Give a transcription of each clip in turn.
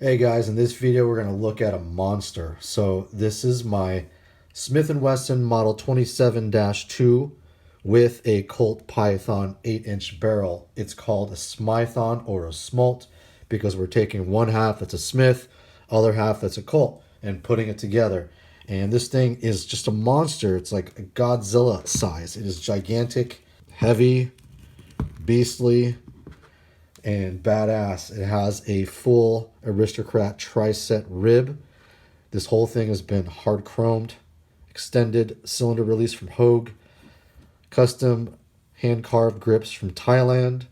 Hey guys, in this video we're going to look at a monster. So this is my Smith & Wesson Model 27-2 with a Colt Python 8-inch barrel. It's called a Smython or a Smolt because we're taking one half that's a Smith, other half that's a Colt, and putting it together. And this thing is just a monster. It's like a Godzilla size. It is gigantic, heavy, beastly, and badass. It has a full Aristocrat Tri-set rib. This whole thing has been hard chromed, extended cylinder release from Hogue, custom hand carved grips from Thailand.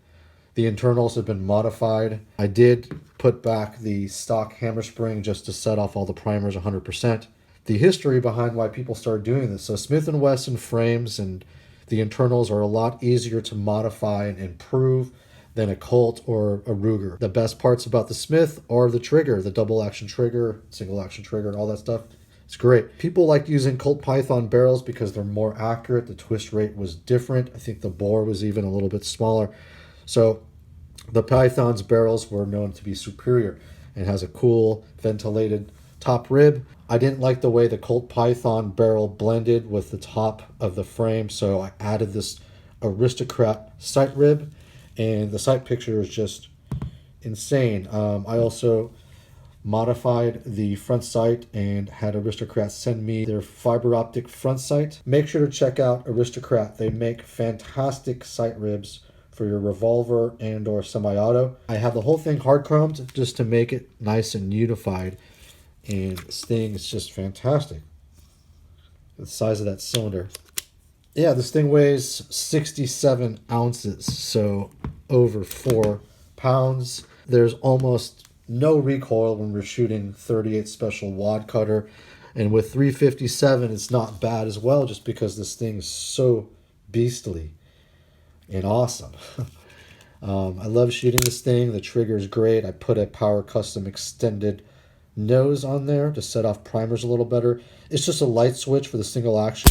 The internals have been modified. I did put back the stock hammer spring just to set off all the primers 100%. The history behind why people started doing this. So Smith & Wesson frames and the internals are a lot easier to modify and improve than a Colt or a Ruger. The best parts about the Smith are the trigger, the double action trigger, single action trigger, and all that stuff. It's great. People like using Colt Python barrels because they're more accurate. The twist rate was different. I think the bore was even a little bit smaller. So the Python's barrels were known to be superior. It has a cool ventilated top rib. I didn't like the way the Colt Python barrel blended with the top of the frame, so I added this Aristocrat sight rib, and the sight picture is just insane. I also modified the front sight and had Aristocrat send me their fiber optic front sight. Make sure to check out Aristocrat. They make fantastic sight ribs for your revolver and or semi-auto. I have the whole thing hard chromed just to make it nice and unified. And this thing is just fantastic. The size of that cylinder. Yeah, this thing weighs 67 ounces, so over 4 pounds. There's almost no recoil when we're shooting 38 special wad cutter. And with 357, it's not bad as well, just because this thing is so beastly and awesome. I love shooting this thing. The trigger is great. I put a Power Custom extended nose on there to set off primers a little better. It's just a light switch for the single action,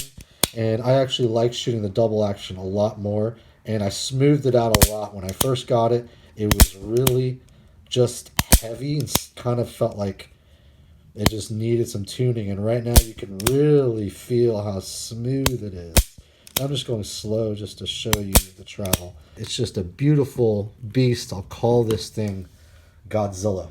and I actually like shooting the double action a lot more, and I smoothed it out a lot. When I first got it, it was really just heavy and kind of felt like it just needed some tuning, and right now you can really feel how smooth it is. I'm just going slow just to show you the travel. It's just a beautiful beast. I'll call this thing Godzilla.